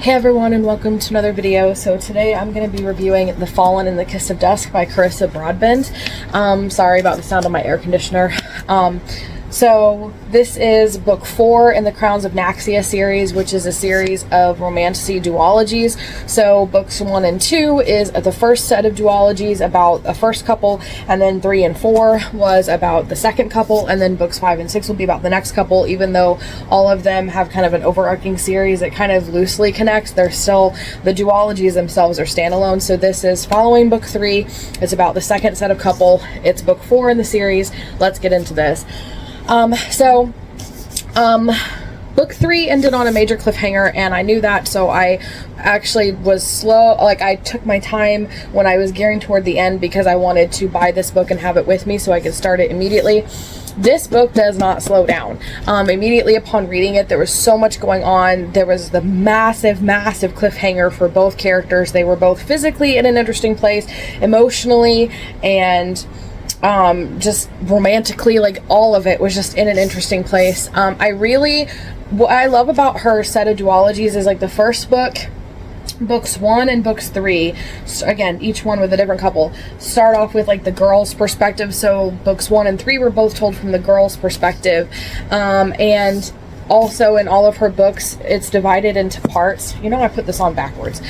Hey everyone, and welcome to another video. So today I'm going to be reviewing The Fallen and the Kiss of Dusk by Carissa Broadbent. Sorry about the sound of my air conditioner. So this is book 4 in the Crowns of Naxia series, which is a series of romantasy duologies. So books 1 and 2 is the first set of duologies about a first couple, and then 3 and 4 was about the second couple, and then books 5 and 6 will be about the next couple. Even though all of them have kind of an overarching series that kind of loosely connects, they're still, the duologies themselves are standalone. So this is following book 3. It's about the second set of couple. It's book 4 in the series. Let's get into this. Book 3 ended on a major cliffhanger, and I knew that, so I actually was slow. Like, I took my time when I was gearing toward the end because I wanted to buy this book and have it with me so I could start it immediately. This book does not slow down. Immediately upon reading it, there was so much going on. There was the massive cliffhanger for both characters. They were both physically in an interesting place, emotionally, and just romantically. Like, all of it was just in an interesting place. What I love about her set of duologies is, like, the first book, books 1 and books 3, again, each one with a different couple, start off with, like, the girl's perspective. So books 1 and 3 were both told from the girl's perspective, and also in all of her books it's divided into parts. You know, I put this on backwards.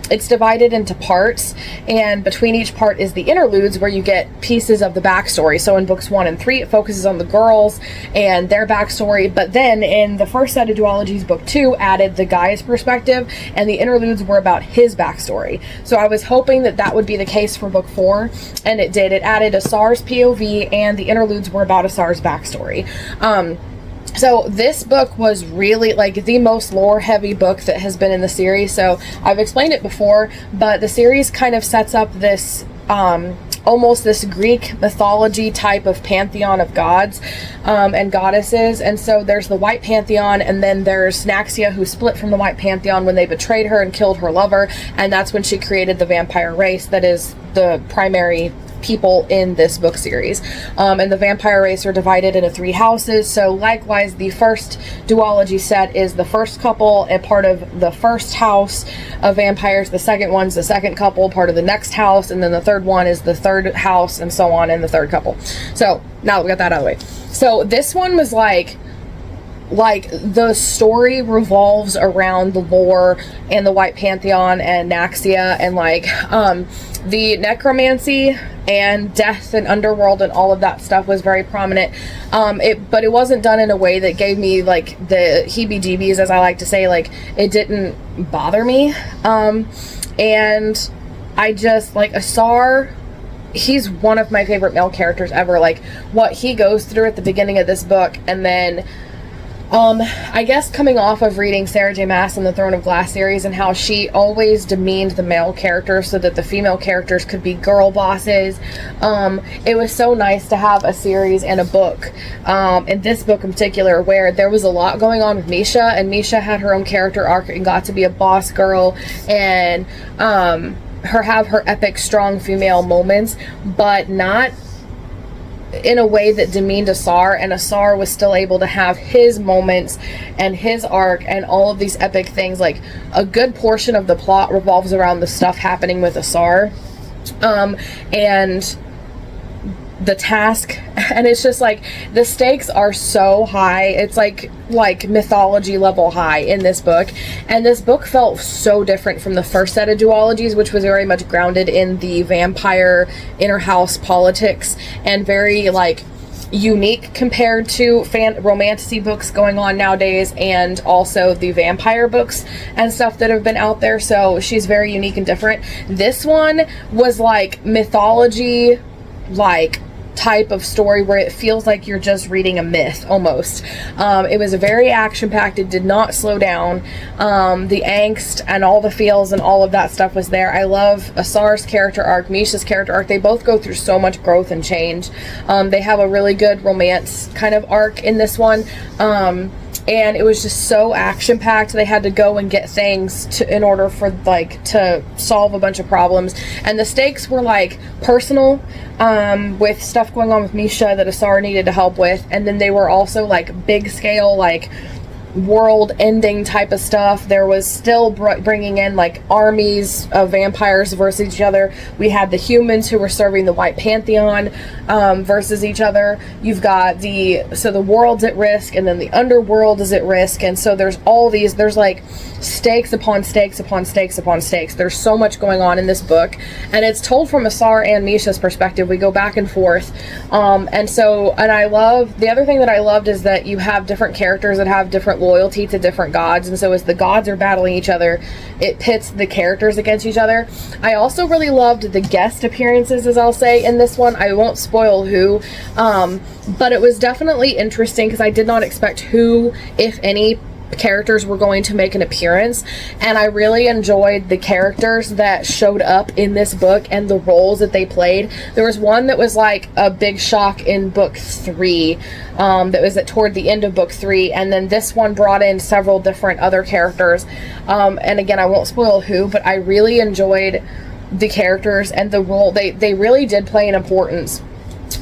It's divided into parts, and between each part is the interludes where you get pieces of the backstory. So in books 1 and 3 it focuses on the girls and their backstory, but then in the first set of duologies, book 2 added the guy's perspective, and the interludes were about his backstory. So I was hoping that that would be the case for book 4, and it did. It added Asar's POV, and the interludes were about Asar's backstory. So this book was really, like, the most lore heavy book that has been in the series. So I've explained it before, but the series kind of sets up this almost this Greek mythology type of pantheon of gods and goddesses. And so there's the White Pantheon, and then there's Naxia, who split from the White Pantheon when they betrayed her and killed her lover, and that's when she created the vampire race that is the primary people in this book series. And the vampire race are divided into 3 houses. So likewise, the first duology set is the first couple, a part of the first house of vampires. The second one's the second couple, part of the next house, and then the third one is the third house, and so on in the third couple. So now that we got that out of the way, so this one was like the story revolves around the lore and the White Pantheon and Naxia, and like the necromancy and death and underworld and all of that stuff was very prominent. But it wasn't done in a way that gave me, like, the heebie-jeebies, as I like to say. Like, it didn't bother me. And I just, like, Asar, he's one of my favorite male characters ever. Like, what he goes through at the beginning of this book, and then I guess coming off of reading Sarah J. Maas and the Throne of Glass series, and how she always demeaned the male characters so that the female characters could be girl bosses. It was so nice to have a series and a book, in this book in particular, where there was a lot going on with Misha, and Misha had her own character arc and got to be a boss girl, and have her epic strong female moments, but not in a way that demeaned Asar, and Asar was still able to have his moments and his arc and all of these epic things. Like, a good portion of the plot revolves around the stuff happening with Asar, and the task, and it's just like the stakes are so high. It's like mythology level high in this book, and this book felt so different from the first set of duologies, which was very much grounded in the vampire inner house politics and very, like, unique compared to romantasy books going on nowadays, and also the vampire books and stuff that have been out there. So she's very unique and different. This one was like mythology, like, type of story where it feels like you're just reading a myth almost. It was very action-packed. It did not slow down. The angst and all the feels and all of that stuff was there. I love Asar's character arc, Misha's character arc. They both go through so much growth and change. They have a really good romance kind of arc in this one. And it was just so action-packed. They had to go and get things in order for, like, to solve a bunch of problems. And the stakes were, like, personal, with stuff going on with Misha that Asar needed to help with. And then they were also, like, big-scale, like, world ending type of stuff. There was still bringing in like armies of vampires versus each other. We had the humans who were serving the White Pantheon versus each other. You've got the world's at risk, and then the underworld is at risk, and so there's all these, there's like stakes upon stakes upon stakes upon stakes. There's so much going on in this book, and it's told from Asar and Misha's perspective. We go back and forth, and I love, the other thing that I loved is that you have different characters that have different loyalty to different gods, and so as the gods are battling each other, it pits the characters against each other. I also really loved the guest appearances, as I'll say, in this one. I won't spoil who, but it was definitely interesting because I did not expect who, if any, characters were going to make an appearance, and I really enjoyed the characters that showed up in this book and the roles that they played. There was one that was like a big shock in book 3, that was toward the end of book 3, and then this one brought in several different other characters, and again, I won't spoil who, but I really enjoyed the characters and the role. They really did play an importance.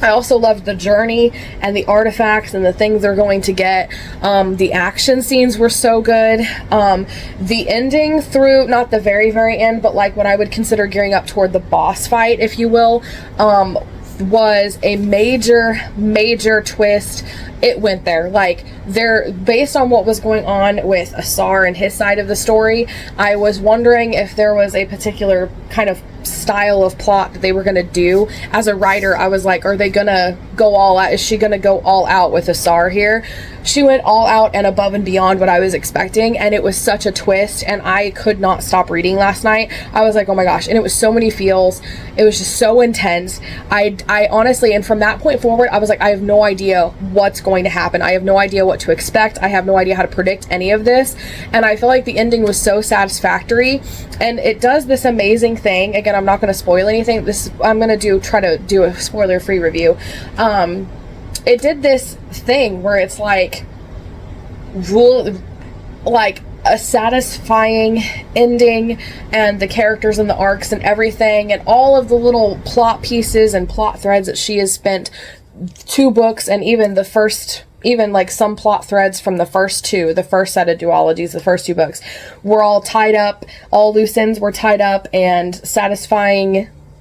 I also loved the journey and the artifacts and the things they're going to get. The action scenes were so good. The ending through, not the very, very end, but like what I would consider gearing up toward the boss fight, if you will, was a major twist. It went there. Like, based on what was going on with Asar and his side of the story, I was wondering if there was a particular kind of style of plot that they were going to do. As a writer, I was like, are they going to go all out? Is she going to go all out with Asar here? She went all out and above and beyond what I was expecting, and it was such a twist, and I could not stop reading last night. I was like, oh my gosh, and it was so many feels. It was just so intense. I honestly, and from that point forward, I was like, I have no idea what's going to happen. I have no idea what to expect. I have no idea how to predict any of this, and I feel like the ending was so satisfactory, and it does this amazing thing. Again, I'm not going to spoil anything. I'm going to try to do a spoiler-free review. It did this thing where it's like a satisfying ending, and the characters and the arcs and everything, and all of the little plot pieces and plot threads that she has spent 2 books, and even like some plot threads from the first set of duologies, the first 2 books, were all tied up. All loose ends were tied up, and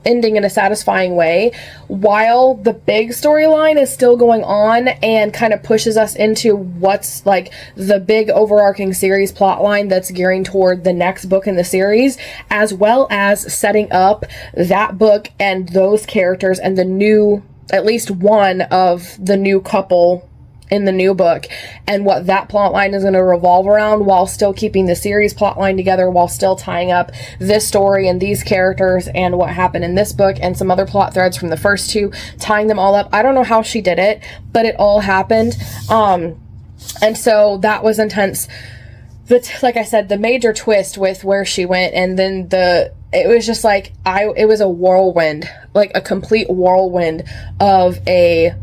ending in a satisfying way, while the big storyline is still going on and kind of pushes us into what's like the big overarching series plot line that's gearing toward the next book in the series, as well as setting up that book and those characters and the new, at least one of the new couple in the new book, and what that plot line is going to revolve around, while still keeping the series plot line together, while still tying up this story and these characters and what happened in this book and some other plot threads from the first 2, tying them all up. I don't know how she did it, but it all happened. And so that was intense. Like I said, the major twist with where she went, and then it was just like, it was a whirlwind, like a complete whirlwind of a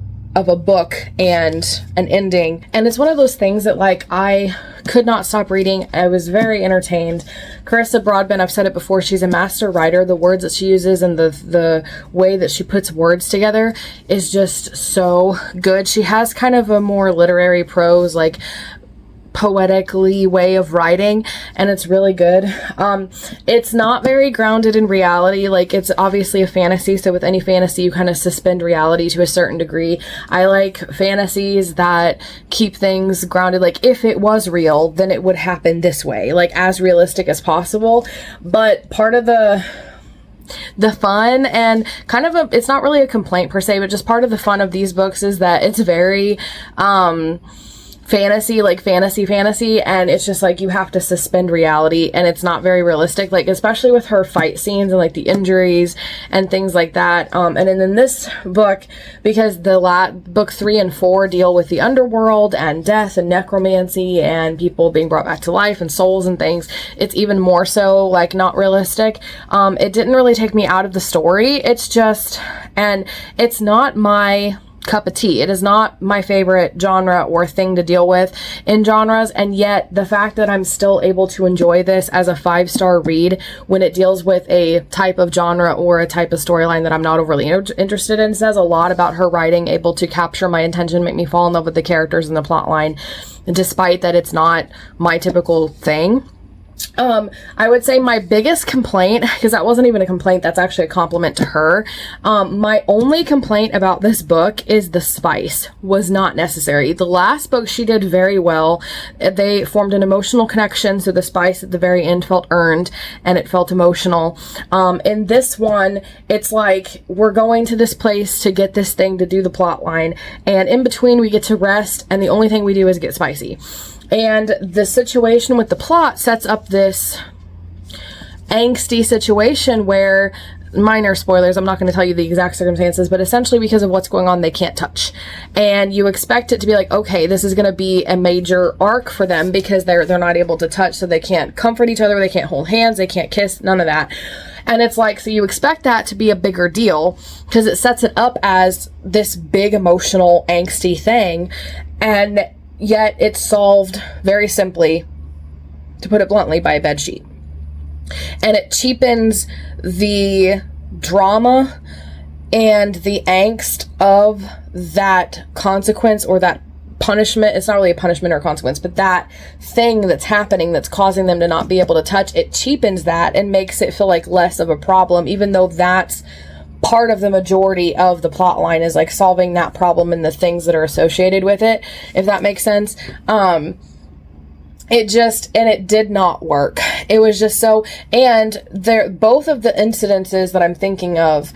book and an ending. And it's one of those things that, like, I could not stop reading. I was very entertained. Carissa Broadbent, I've said it before, she's a master writer. The words that she uses and the way that she puts words together is just so good. She has kind of a more literary prose, like poetically way of writing, and it's really good. It's not very grounded in reality. Like, it's obviously a fantasy, so with any fantasy you kind of suspend reality to a certain degree. I like fantasies that keep things grounded, like if it was real then it would happen this way, like as realistic as possible. But part of the fun, and kind of it's not really a complaint per se, but just part of the fun of these books is that it's very fantasy, like fantasy, and it's just like you have to suspend reality, and it's not very realistic, like especially with her fight scenes and like the injuries and things like that. And then in this book, because the book 3 and 4 deal with the underworld and death and necromancy and people being brought back to life and souls and things, it's even more so like not realistic. It didn't really take me out of the story. It's just, and it's not my cup of tea. It is not my favorite genre or thing to deal with in genres, and yet the fact that I'm still able to enjoy this as a 5-star read when it deals with a type of genre or a type of storyline that I'm not overly interested in says a lot about her writing, able to capture my attention, make me fall in love with the characters and the plot line, despite that it's not my typical thing. I would say my biggest complaint, because that wasn't even a complaint, that's actually a compliment to her. My only complaint about this book is the spice was not necessary. The last book she did very well. They formed an emotional connection, so the spice at the very end felt earned and it felt emotional. In this one, it's like we're going to this place to get this thing to do the plot line, and in between we get to rest, and the only thing we do is get spicy. And the situation with the plot sets up this angsty situation where, minor spoilers, I'm not going to tell you the exact circumstances, but essentially because of what's going on, they can't touch. And you expect it to be like, okay, this is going to be a major arc for them because they're not able to touch, so they can't comfort each other, they can't hold hands, they can't kiss, none of that. And it's like, so you expect that to be a bigger deal because it sets it up as this big emotional angsty thing, and yet it's solved very simply, to put it bluntly, by a bedsheet. And it cheapens the drama and the angst of that consequence or that punishment. It's not really a punishment or a consequence, but that thing that's happening that's causing them to not be able to touch, it cheapens that and makes it feel like less of a problem, even though that's part of the majority of the plot line, is like solving that problem and the things that are associated with it, if that makes sense. It did not work. It was just so, and there, both of the incidences that I'm thinking of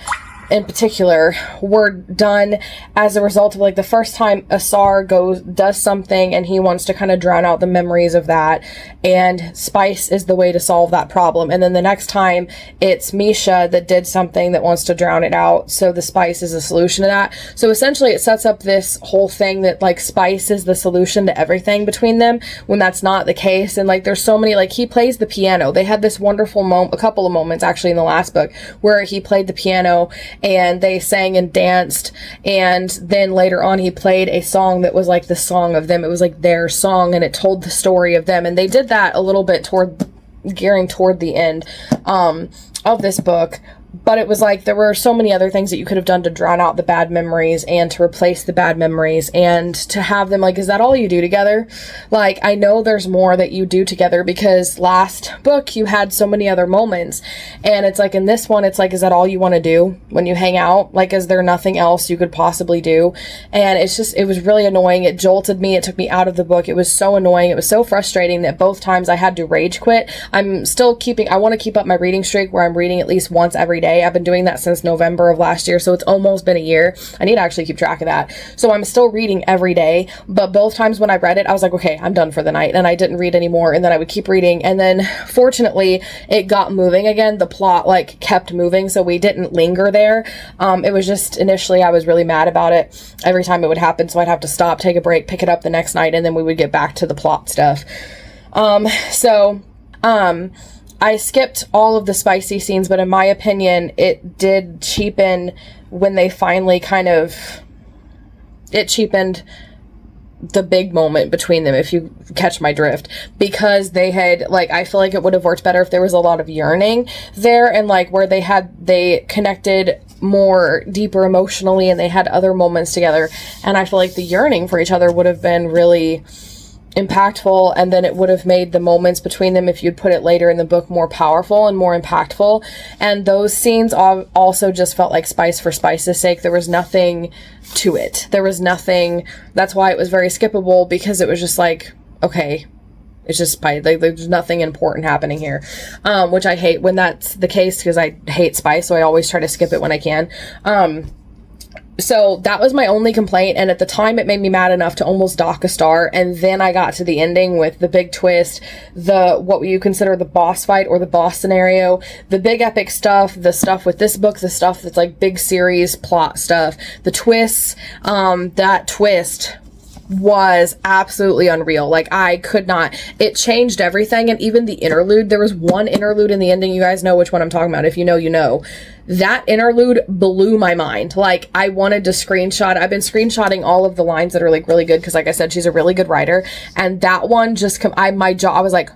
in particular were done as a result of, like, the first time Asar does something and he wants to kind of drown out the memories of that, and spice is the way to solve that problem. And then the next time it's Misha that did something that wants to drown it out, so the spice is a solution to that. So essentially it sets up this whole thing that, like, spice is the solution to everything between them, when that's not the case. And, like, there's so many, like, he plays the piano. They had this wonderful a couple of moments actually in the last book where he played the piano and they sang and danced, and then later on he played a song that was like the song of them. It was like their song, and it told the story of them, and they did that a little bit gearing toward the end of this book. But it was like there were so many other things that you could have done to drown out the bad memories and to replace the bad memories, and to have them, like, is that all you do together? Like, I know there's more that you do together, because last book you had so many other moments, and it's like in this one it's like, is that all you want to do when you hang out? Like, is there nothing else you could possibly do? And it's just, it was really annoying. It jolted me. It took me out of the book. It was so annoying. It was so frustrating that both times I had to rage quit. I'm still I want to keep up my reading streak where I'm reading at least once every day. I've been doing that since November of last year, so it's almost been a year. I need to actually keep track of that. So I'm still reading every day, but both times when I read it, I was like, okay, I'm done for the night, and I didn't read anymore, and then I would keep reading, and then fortunately it got moving again. The plot, like, kept moving, so we didn't linger there. It was just, initially I was really mad about it every time it would happen, so I'd have to stop, take a break, pick it up the next night, and then we would get back to the plot stuff. I skipped all of the spicy scenes, but in my opinion, it did cheapen when they finally it cheapened the big moment between them, if you catch my drift, because they had, like, I feel like it would have worked better if there was a lot of yearning there, and, like, where they connected more deeper emotionally and they had other moments together, and I feel like the yearning for each other would have been really impactful, and then it would have made the moments between them, if you'd put it later in the book, more powerful and more impactful. And those scenes also just felt like spice for spice's sake. There was nothing to it. There was nothing. That's why it was very skippable, because it was just like, okay, it's just spice. Like, there's nothing important happening here, which I hate when that's the case, because I hate spice, so I always try to skip it when I can. So that was my only complaint, and at the time it made me mad enough to almost dock a star, and then I got to the ending with the big twist, what you consider the boss fight or the boss scenario, the big epic stuff, the stuff with this book, the stuff that's like big series plot stuff, the twists, that twist was absolutely unreal. Like, I could not, it changed everything. And even the interlude, there was one interlude in the ending, you guys know which one I'm talking about. If you know, you know. That interlude blew my mind. Like, I wanted to screenshot. I've been screenshotting all of the lines that are like really good, because like I said, she's a really good writer. And that one just I was like,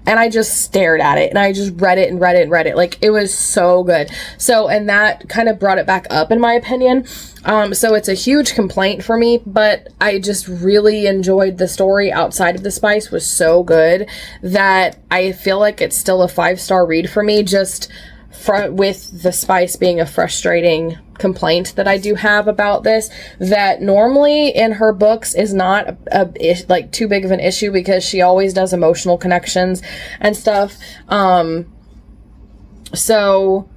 and I just stared at it, and I just read it and read it and read it. Like, it was so good. So, and that kind of brought it back up, in my opinion. So it's a huge complaint for me, but I just really enjoyed the story. Outside of the spice was so good that I feel like it's still a 5-star read for me, just with the spice being a frustrating complaint that I do have about this, that normally in her books is not like too big of an issue, because she always does emotional connections and stuff. So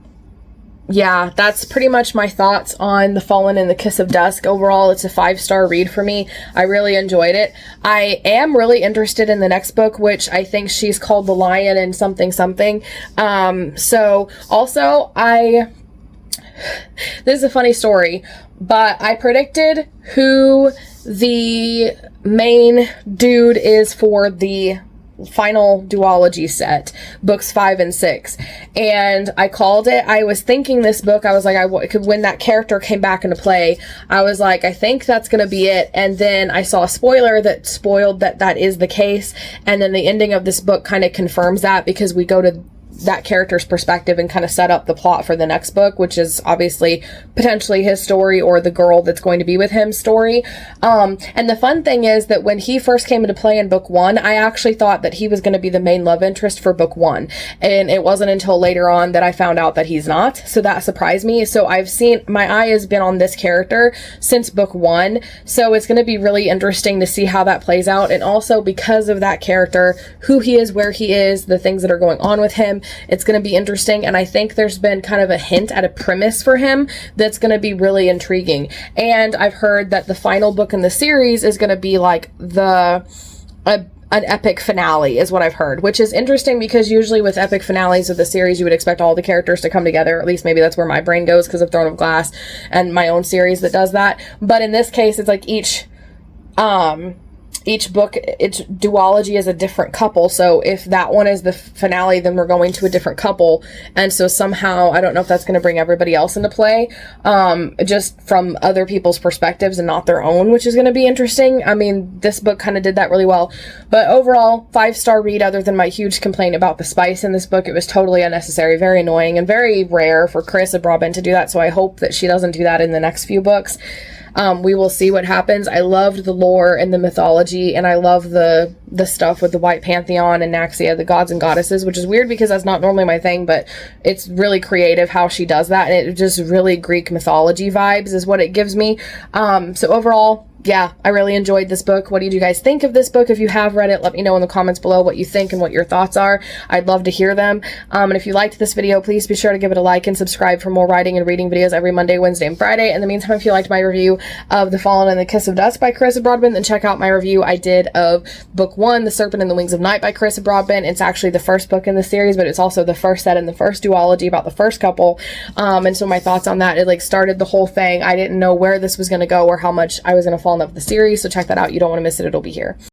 yeah, that's pretty much my thoughts on The Fallen and the Kiss of Dusk. Overall, it's a 5-star read for me. I really enjoyed it. I am really interested in the next book, which I think she's called The Lion and something something. So also, this is a funny story, but I predicted who the main dude is for the final duology set, books 5 and 6, and I called it. I was thinking this book, I was like, when that character came back into play, I was like, I think that's gonna be it. And then I saw a spoiler that spoiled that is the case, and then the ending of this book kind of confirms that, because we go to that character's perspective and kind of set up the plot for the next book, which is obviously potentially his story, or the girl that's going to be with him's story. And the fun thing is that when he first came into play in book 1, I actually thought that he was going to be the main love interest for book 1. And it wasn't until later on that I found out that he's not. So that surprised me. So my eye has been on this character since book 1. So it's going to be really interesting to see how that plays out. And also, because of that character, who he is, where he is, the things that are going on with him, it's going to be interesting. And I think there's been kind of a hint at a premise for him that's going to be really intriguing. And I've heard that the final book in the series is going to be like an epic finale, is what I've heard, which is interesting, because usually with epic finales of the series, you would expect all the characters to come together. At least maybe that's where my brain goes, because of Throne of Glass and my own series that does that. But in this case, it's like each book, its duology is a different couple. So if that one is the finale, then we're going to a different couple. And so somehow, I don't know if that's going to bring everybody else into play, just from other people's perspectives and not their own, which is going to be interesting. I mean, this book kind of did that really well. But overall, 5-star read, other than my huge complaint about the spice in this book. It was totally unnecessary, very annoying, and very rare for Carissa Broadbent to do that. So I hope that she doesn't do that in the next few books. We will see what happens. I loved the lore and the mythology, and I love the stuff with the White Pantheon and Naxia, the gods and goddesses, which is weird because that's not normally my thing, but it's really creative how she does that, and it just really Greek mythology vibes is what it gives me. So overall, yeah, I really enjoyed this book. What did you guys think of this book? If you have read it, let me know in the comments below what you think and what your thoughts are. I'd love to hear them. And if you liked this video, please be sure to give it a like and subscribe for more writing and reading videos every Monday, Wednesday, and Friday. In the meantime, if you liked my review of The Fallen and the Kiss of Dusk by Carissa Broadbent, then check out my review I did of book 1, The Serpent and the Wings of Night by Carissa Broadbent. It's actually the first book in the series, but it's also the first set in the first duology about the first couple. And so my thoughts on that, it like started the whole thing. I didn't know where this was going to go or how much I was going to fall in love with the series. So check that out. You don't want to miss it. It'll be here.